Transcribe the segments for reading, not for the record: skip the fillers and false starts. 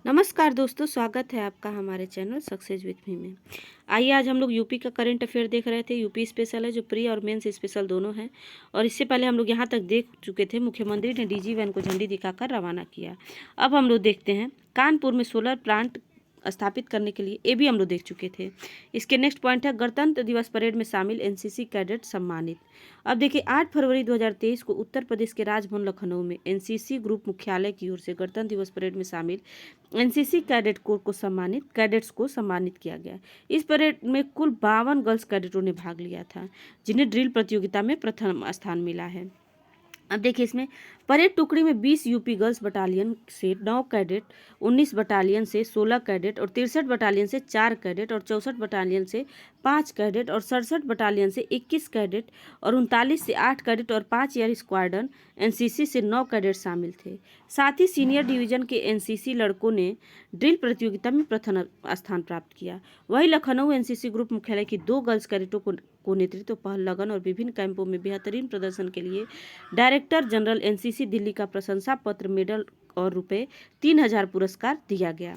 नमस्कार दोस्तों, स्वागत है आपका हमारे चैनल सक्सेस विथ मी में। आइए आज हम लोग यूपी का करंट अफेयर देख रहे थे। यूपी स्पेशल है जो प्री और मेंस स्पेशल दोनों हैं। और इससे पहले हम लोग यहाँ तक देख चुके थे, मुख्यमंत्री ने डीजी वैन को झंडी दिखाकर रवाना किया। अब हम लोग देखते हैं कानपुर में सोलर प्लांट स्थापित करने के लिए, ये भी हम लोग देख चुके थे। इसके नेक्स्ट पॉइंट है गणतंत्र दिवस परेड में शामिल एनसीसी कैडेट सम्मानित। अब देखिए 8 फरवरी 2023 को उत्तर प्रदेश के राजभवन लखनऊ में एनसीसी ग्रुप मुख्यालय की ओर से गणतंत्र दिवस परेड में शामिल एनसीसी कैडेट्स को सम्मानित किया गया। इस परेड में कुल 52 गर्ल्स कैडेटों ने भाग लिया था, जिन्हें ड्रिल प्रतियोगिता में प्रथम स्थान मिला है। अब देखिए इसमें परेड टुकड़ी में 20 यूपी गर्ल्स बटालियन से 9 कैडेट, 19 बटालियन से 16 कैडेट और 63 बटालियन से 4 कैडेट और 64 बटालियन से 5 कैडेट और 67 बटालियन से 21 कैडेट और 39 से 8 कैडेट और 5 एयर स्क्वाड्रन एनसीसी से 9 कैडेट शामिल थे। साथ ही सीनियर डिवीजन के एनसीसी लड़कों ने ड्रिल प्रतियोगिता में प्रथम स्थान प्राप्त किया। वहीं लखनऊ एनसीसी ग्रुप मुख्यालय की 2 गर्ल्स कैडेटों को नेतृत्व, पहल, लगन और विभिन्न कैंपों में बेहतरीन प्रदर्शन के लिए डायरेक्टर जनरल एनसीसी दिल्ली का प्रशंसा पत्र, मेडल और रुपए 3000 पुरस्कार दिया गया।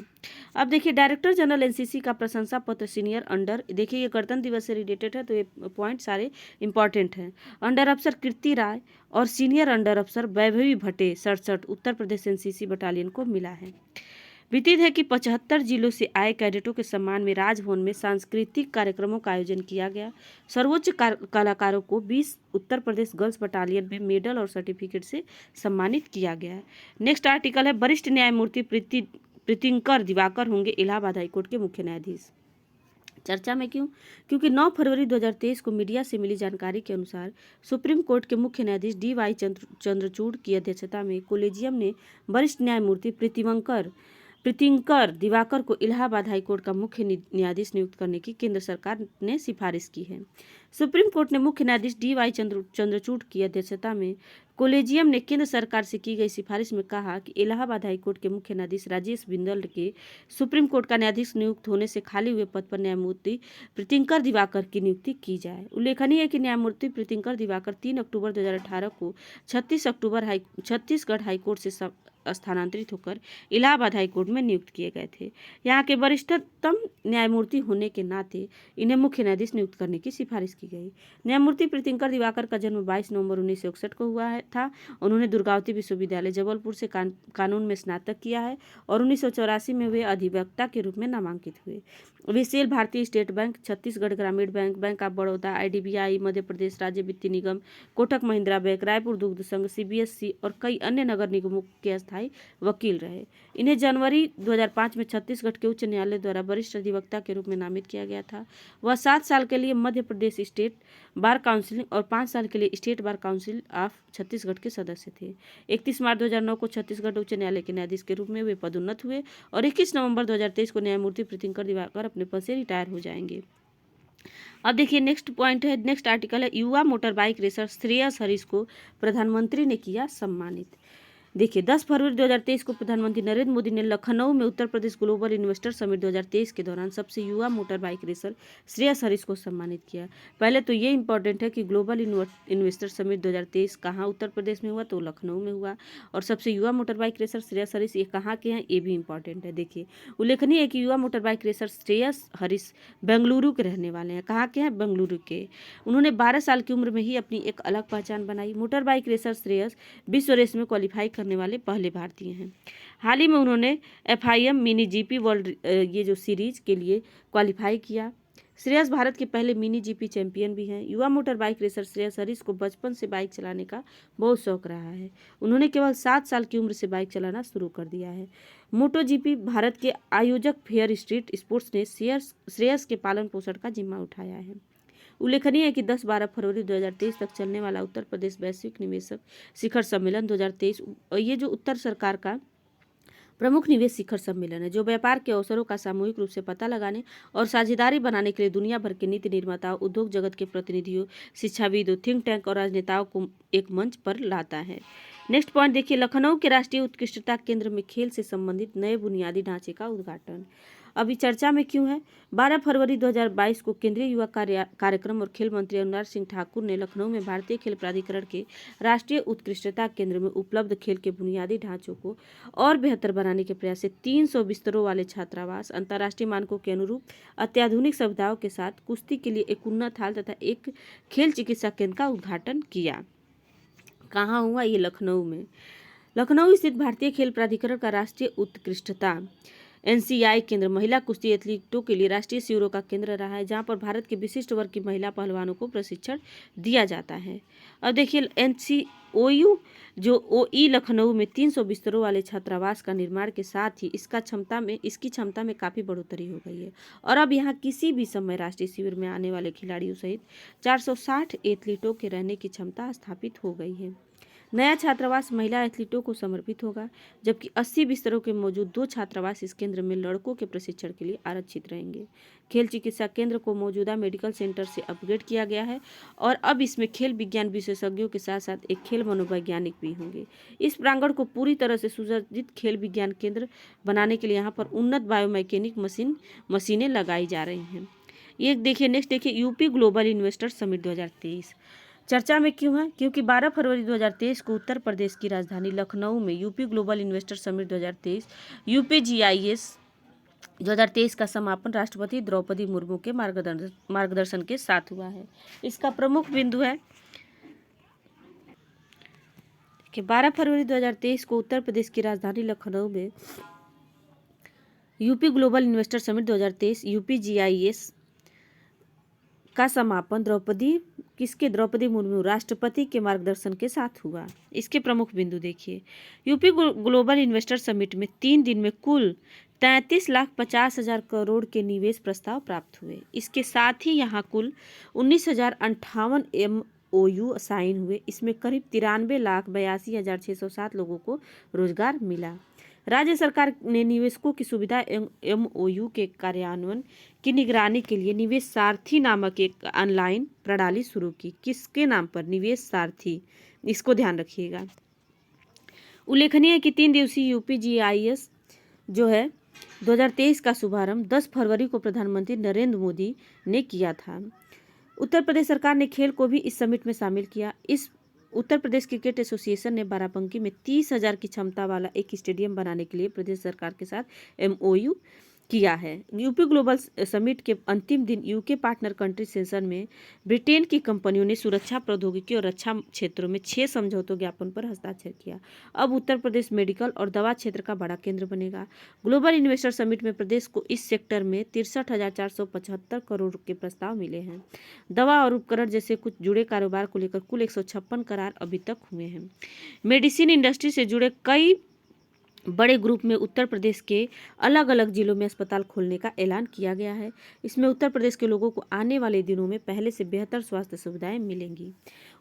अब देखिए डायरेक्टर जनरल एनसीसी का प्रशंसा पत्र सीनियर अंडर, देखिए ये गणतंत्र दिवस से रिलेटेड है तो ये पॉइंट सारे इंपॉर्टेंट हैं। अंडर अफसर कीर्ति राय और सीनियर अंडर अफसर वैभवी भट्टे 67 उत्तर प्रदेश एनसीसी बटालियन को मिला है। विदित है कि 75 जिलों से आए कैडेटों के सम्मान में राजभवन में सांस्कृतिक कार्यक्रमों का आयोजन किया गया। सर्वोच्च कलाकारों को 20 उत्तर प्रदेश गर्ल्स बटालियन में मेडल और सर्टिफिकेट से सम्मानित किया गया है। नेक्स्ट आर्टिकल है वरिष्ठ न्यायमूर्ति प्रीतिंकर दिवाकर होंगे इलाहाबाद हाईकोर्ट के मुख्य न्यायाधीश। चर्चा में क्यों? क्योंकि 9 फरवरी 2023 को मीडिया से मिली जानकारी के अनुसार सुप्रीम कोर्ट के मुख्य न्यायाधीश DY चंद्रचूड़ की अध्यक्षता में कोलेजियम ने वरिष्ठ न्यायमूर्ति प्रीतिंकर दिवाकर को इलाहाबाद हाईकोर्ट का मुख्य न्यायाधीश नियुक्त करने की केंद्र सरकार ने सिफारिश की है। सुप्रीम कोर्ट ने मुख्य न्यायाधीश DY चंद्रचूड़ की अध्यक्षता में कोलेजियम ने केंद्र सरकार से की गई सिफारिश में कहा कि इलाहाबाद हाईकोर्ट के मुख्य न्यायाधीश राजेश बिंदल के सुप्रीम कोर्ट का न्यायाधीश नियुक्त होने से खाली हुए पद पर न्यायमूर्ति प्रीतिंकर दिवाकर की नियुक्ति की जाए। उल्लेखनीय है कि न्यायमूर्ति प्रीतिंकर दिवाकर 3 अक्टूबर 2018 को छत्तीसगढ़ हाईकोर्ट से स्थानांतरित होकर इलाहाबाद हाईकोर्ट में नियुक्त किए गए थे। यहाँ के वरिष्ठतम न्यायमूर्ति होने के नाते इन्हें मुख्य न्यायाधीश नियुक्त करने की सिफारिश की गई। न्यायमूर्ति प्रीतिंकर दिवाकर का जन्म 22 नवंबर 1961 को हुआ था। उन्होंने दुर्गावती विश्वविद्यालय जबलपुर से कानून में स्नातक किया है और 1984 में वे अधिवक्ता के रूप में नामांकित हुए। वे सेल, भारतीय स्टेट बैंक, छत्तीसगढ़ ग्रामीण bank, bank of Baroda, IDBI, Madhya Pradesh राज्य वित्तीय निगम, कोटक महिंद्रा बैंक, रायपुर दुग्ध संघ, CBSC और कई अन्य नगर निगमों के स्थायी वकील रहे। इन्हें जनवरी 2005 में छत्तीसगढ़ के उच्च न्यायालय द्वारा वरिष्ठ अधिवक्ता के रूप में नामित किया गया था। वह 7 साल के लिए Madhya Pradesh state bar council और 5 साल के लिए state bar council of Chhattisgarh के सदस्य थे। 31 मार्च 2009 को छत्तीसगढ़ उच्च न्यायालय के न्यायाधीश के रूप में वे पदोन्नत हुए और 21 नवंबर 2023 को न्यायमूर्ति प्रीतिंकर दिवाकर अपने पद से रिटायर हो जाएंगे। अब देखिए नेक्स्ट आर्टिकल है युवा motor bike racer Shreyas Harish को प्रधानमंत्री ने किया सम्मानित। देखिए 10 फरवरी 2023 को प्रधानमंत्री नरेंद्र मोदी ने लखनऊ में Uttar Pradesh global investor summit 2023 के दौरान सबसे युवा motor bike racer Shreyas Harish को सम्मानित किया। पहले तो ये इंपॉर्टेंट है कि ग्लोबल इन्वेस्टर समिट 2023 कहाँ उत्तर प्रदेश में हुआ, तो लखनऊ में हुआ। और सबसे युवा motor bike racer Shreyas Harish ये कहाँ के हैं, ये भी इंपॉर्टेंट है। देखिए उल्लेखनीय है कि युवा motor bike racer Shreyas Harish Bengaluru के रहने वाले हैं। कहाँ के हैं? बेंगलुरु के। उन्होंने 12 साल की उम्र में ही अपनी एक अलग पहचान बनाई। मोटर बाइक रेसर श्रेयस विश्व रेस में क्वालिफाई करने वाले पहले भारतीय हैं। हाल ही में उन्होंने FIM मिनी GP वर्ल्ड ये जो सीरीज के लिए क्वालिफाई किया। श्रेयस भारत के पहले मिनी GP चैंपियन भी हैं। युवा motor bike racer Shreyas Harish को बचपन से बाइक चलाने का बहुत शौक रहा है। उन्होंने केवल 7 साल की उम्र से बाइक चलाना शुरू कर दिया है। MotoGP भारत के आयोजक फेयर स्ट्रीट स्पोर्ट्स ने श्रेयस के पालन पोषण का जिम्मा उठाया है। उल्लेखनीय है कि 10-12 फरवरी 2023 तक चलने वाला उत्तर प्रदेश वैश्विक निवेशक शिखर सम्मेलन 2023 ये जो उत्तर सरकार का प्रमुख निवेश शिखर सम्मेलन है, जो व्यापार के अवसरों का सामूहिक रूप से पता लगाने और साझेदारी बनाने के लिए दुनिया भर के नीति निर्माताओं, उद्योग जगत के प्रतिनिधियों, शिक्षाविदों, थिंक टैंक और राजनेताओं को एक मंच पर लाता है। नेक्स्ट पॉइंट देखिए, लखनऊ के राष्ट्रीय उत्कृष्टता केंद्र में खेल से संबंधित नए बुनियादी ढांचे का उद्घाटन अभी चर्चा में क्यों है। 12 फरवरी 2022 को केंद्रीय युवा कार्यक्रम और खेल मंत्री अनुराग सिंह ठाकुर ने लखनऊ में भारतीय खेल प्राधिकरण के राष्ट्रीय उत्कृष्टता केंद्र में उपलब्ध खेल के बुनियादी ढांचों को और बेहतर बनाने के प्रयास से 300 बिस्तरों वाले छात्रावास, अंतर्राष्ट्रीय मानकों के अनुरूप अत्याधुनिक सुविधाओं के साथ कुश्ती के लिए एक उन्नत हाल तथा एक खेल चिकित्सा केंद्र का उद्घाटन किया। कहाँ हुआ ये? लखनऊ में। लखनऊ स्थित भारतीय खेल प्राधिकरण का राष्ट्रीय उत्कृष्टता एनसीआई केंद्र महिला कुश्ती एथलीटों के लिए राष्ट्रीय शिविरों का केंद्र रहा है, जहां पर भारत के विशिष्ट वर्ग की महिला पहलवानों को प्रशिक्षण दिया जाता है। अब देखिए, एनसीओयू जो ओई लखनऊ में 300 बिस्तरों वाले छात्रावास का निर्माण के साथ ही इसकी क्षमता में काफ़ी बढ़ोतरी हो गई है और अब यहाँ किसी भी समय राष्ट्रीय शिविर में आने वाले खिलाड़ियों सहित 460 एथलीटों के रहने की क्षमता स्थापित हो गई है। नया छात्रावास महिला एथलीटों को समर्पित होगा, जबकि 80 बिस्तरों के मौजूद 2 छात्रावास इस केंद्र में लड़कों के प्रशिक्षण के लिए आरक्षित रहेंगे। खेल चिकित्सा केंद्र को मौजूदा मेडिकल सेंटर से अपग्रेड किया गया है और अब इसमें खेल विज्ञान विशेषज्ञों के साथ साथ एक खेल मनोवैज्ञानिक भी होंगे। इस प्रांगण को पूरी तरह से सुसज्जित खेल विज्ञान केंद्र बनाने के लिए यहाँ पर उन्नत बायोमैकेनिक मशीनें लगाई जा रही हैं। ये देखिए, नेक्स्ट देखिए, यूपी ग्लोबल इन्वेस्टर समिट 2023 चर्चा में क्यों है? क्योंकि 12 फरवरी 2023 को उत्तर प्रदेश की राजधानी लखनऊ में यूपी ग्लोबल इन्वेस्टर समिट 2023 यूपीजीआईएस 2023 का समापन राष्ट्रपति द्रौपदी मुर्मू के मार्गदर्शन के साथ हुआ है। इसका प्रमुख बिंदु है कि 12 फरवरी 2023 को उत्तर प्रदेश की राजधानी लखनऊ में यूपी ग्लोबल इन्वेस्टर समिट 2023 यूपीजीआईएस का समापन द्रौपदी मुर्मू राष्ट्रपति के मार्गदर्शन के साथ हुआ। इसके प्रमुख बिंदु देखिए, यूपी ग्लोबल इन्वेस्टर समिट में 3 दिन में कुल 33,50,000 करोड़ के निवेश प्रस्ताव प्राप्त हुए। इसके साथ ही यहाँ कुल 19,058 MOU साइन हुए। इसमें करीब 93,82,607 लोगों को रोजगार मिला। राज्य सरकार ने निवेशकों की सुविधा MOU के कार्यान्वयन की निगरानी के लिए निवेश सारथी नामक एक ऑनलाइन प्रणाली शुरू की। किसके नाम पर? निवेश सारथी। इसको ध्यान रखिएगा। उल्लेखनीय है कि 3 दिवसीय यूपीजीआईएस जो है 2023 का शुभारंभ 10 फरवरी को प्रधानमंत्री नरेंद्र मोदी ने किया था। उत्तर प्रदेश सरकार ने खेल को भी इस समिट में शामिल किया। इस उत्तर प्रदेश क्रिकेट एसोसिएशन ने बाराबंकी में 30,000 की क्षमता वाला एक स्टेडियम बनाने के लिए प्रदेश सरकार के साथ MOU किया है। यूपी ग्लोबल समिट के अंतिम दिन यूके पार्टनर कंट्री सेशन में ब्रिटेन की कंपनियों ने सुरक्षा प्रौद्योगिकी और रक्षा क्षेत्रों में 6 समझौतों ज्ञापन पर हस्ताक्षर किया। अब उत्तर प्रदेश मेडिकल और दवा क्षेत्र का बड़ा केंद्र बनेगा। ग्लोबल इन्वेस्टर समिट में प्रदेश को इस सेक्टर में 63,475 करोड़ के प्रस्ताव मिले हैं। दवा और उपकरण जैसे कुछ जुड़े कारोबार को लेकर कुल 156 करार अभी तक हुए हैं। मेडिसिन इंडस्ट्री से जुड़े कई बड़े ग्रुप में उत्तर प्रदेश के अलग अलग जिलों में अस्पताल खोलने का ऐलान किया गया है। इसमें उत्तर प्रदेश के लोगों को आने वाले दिनों में पहले से बेहतर स्वास्थ्य सुविधाएं मिलेंगी।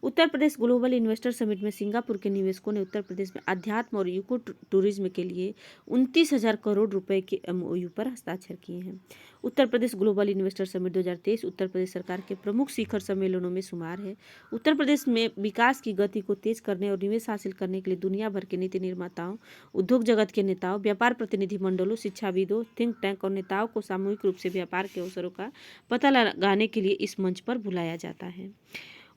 Uttar Pradesh global investor summit में सिंगापुर के निवेशकों ने उत्तर प्रदेश में अध्यात्म और इको टूरिज्म के लिए 29,000 करोड़ रुपए के MOU पर हस्ताक्षर किए हैं। Uttar Pradesh global investor summit 2023 Uttar Pradesh सरकार के प्रमुख शिखर सम्मेलनों में शुमार है। उत्तर प्रदेश में विकास की गति को तेज करने और निवेश हासिल करने के लिए दुनिया भर के नीति निर्माताओं, उद्योग जगत के नेताओं, व्यापार प्रतिनिधि मंडलों, शिक्षाविदों, थिंक टैंक और नेताओं को सामूहिक रूप से व्यापार के अवसरों का पता लगाने के लिए इस मंच पर बुलाया जाता है।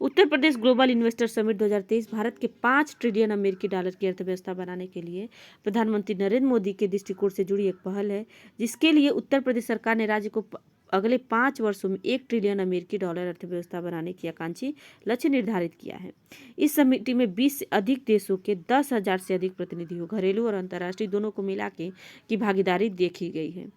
Uttar Pradesh global investor summit 2023 Bharat के 5 ट्रिलियन अमेरिकी डॉलर की अर्थव्यवस्था बनाने के लिए प्रधानमंत्री नरेंद्र मोदी के दृष्टिकोण से जुड़ी एक पहल है, जिसके लिए उत्तर प्रदेश सरकार ने राज्य को अगले 5 वर्षों में 1 ट्रिलियन अमेरिकी डॉलर अर्थव्यवस्था बनाने की आकांक्षी लक्ष्य निर्धारित किया है। इस समिति में 20 से अधिक देशों के 10,000 से अधिक प्रतिनिधियों, घरेलू और अंतर्राष्ट्रीय दोनों को मिला के की भागीदारी देखी गई है।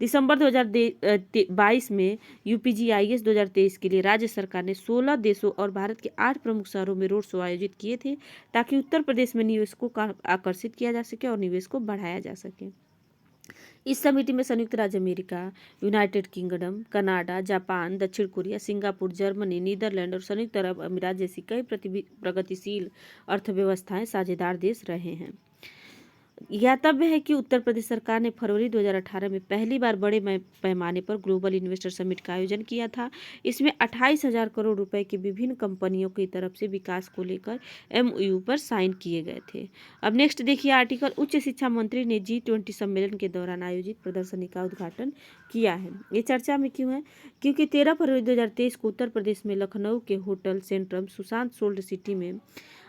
दिसंबर 2022 में यूपीजीआईएस 2023 के लिए राज्य सरकार ने 16 देशों और भारत के 8 प्रमुख शहरों में रोड शो आयोजित किए थे, ताकि उत्तर प्रदेश में निवेशकों को आकर्षित किया जा सके और निवेश को बढ़ाया जा सके। इस समिति में संयुक्त राज्य America, United kingdom, Canada, Japan, दक्षिण कोरिया, सिंगापुर, जर्मनी, नीदरलैंड और संयुक्त अरब अमीरात जैसी कई प्रगतिशील अर्थव्यवस्थाएं साझेदार देश रहे हैं। ज्ञातव्य है कि उत्तर प्रदेश सरकार ने फरवरी 2018 में पहली बार बड़े पैमाने पर ग्लोबल इन्वेस्टर समिट का आयोजन किया था। इसमें 28,000 करोड़ रुपए की विभिन्न कंपनियों की तरफ से विकास को लेकर MOU पर साइन किए गए थे। अब नेक्स्ट देखिए आर्टिकल, उच्च शिक्षा मंत्री ने G20 सम्मेलन के दौरान आयोजित प्रदर्शनी का उद्घाटन किया है। ये चर्चा में क्यों है? क्योंकि 13 फरवरी 2023 को उत्तर प्रदेश में लखनऊ के hotel Centrum Sushant sold city में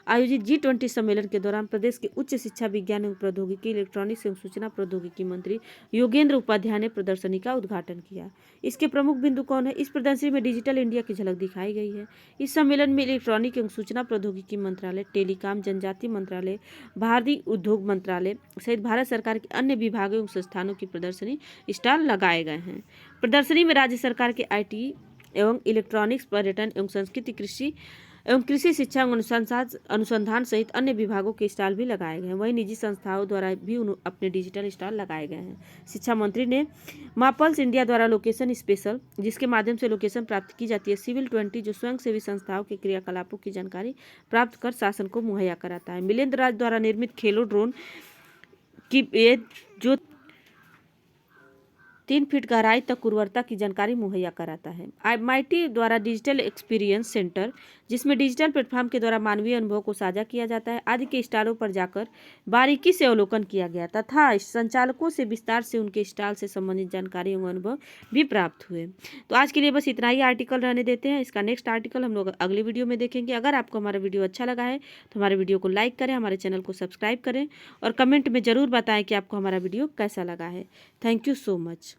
आयोजित G20 सम्मेलन के दौरान प्रदेश के उच्च शिक्षा, विज्ञान एवं प्रौद्योगिकी, इलेक्ट्रॉनिक्स एवं सूचना प्रौद्योगिकी मंत्री योगेंद्र उपाध्याय ने प्रदर्शनी का उद्घाटन किया। इसके प्रमुख बिंदु कौन है? इस प्रदर्शनी में डिजिटल इंडिया की झलक दिखाई गई है। इस सम्मेलन में इलेक्ट्रॉनिक एवं सूचना प्रौद्योगिकी मंत्रालय, टेलीकॉम, जनजातीय मंत्रालय, भारतीय उद्योग मंत्रालय सहित भारत सरकार के अन्य विभागों एवं संस्थानों की प्रदर्शनी स्टॉल लगाए गए हैं। प्रदर्शनी में राज्य सरकार के IT एवं इलेक्ट्रॉनिक्स, पर्यटन एवं संस्कृति, कृषि शिक्षा एवं अनुसंधान सहित अन्य विभागों के स्टॉल भी लगाए गए हैं। वहीं निजी संस्थाओं द्वारा भी अपने डिजिटल स्टॉल लगाए गए हैं। शिक्षा मंत्री ने मापल्स इंडिया द्वारा लोकेशन स्पेशल, जिसके माध्यम से लोकेशन प्राप्त की जाती है, सिविल 20 जो स्वयंसेवी संस्थाओं के क्रियाकलापों की जानकारी प्राप्त कर शासन को मुहैया कराता है। मिलिंद राज द्वारा निर्मित खेलो ड्रोन की जो 3 फीट गहराई तक उर्वरता की जानकारी मुहैया कराता है। MIT द्वारा डिजिटल एक्सपीरियंस सेंटर, जिसमें डिजिटल प्लेटफॉर्म के द्वारा मानवीय अनुभव को साझा किया जाता है, आदि के स्टॉलों पर जाकर बारीकी से अवलोकन किया गया तथा संचालकों से विस्तार से उनके स्टॉल से संबंधित जानकारी एवं अनुभव भी प्राप्त हुए। तो आज के लिए बस इतना ही आर्टिकल रहने देते हैं। इसका नेक्स्ट आर्टिकल हम लोग अगले वीडियो में देखेंगे। अगर आपको हमारा वीडियो अच्छा लगा है तो हमारे वीडियो को लाइक करें, हमारे चैनल को सब्सक्राइब करें और कमेंट में ज़रूर बताएं कि आपको हमारा वीडियो कैसा लगा है। Thank you so much.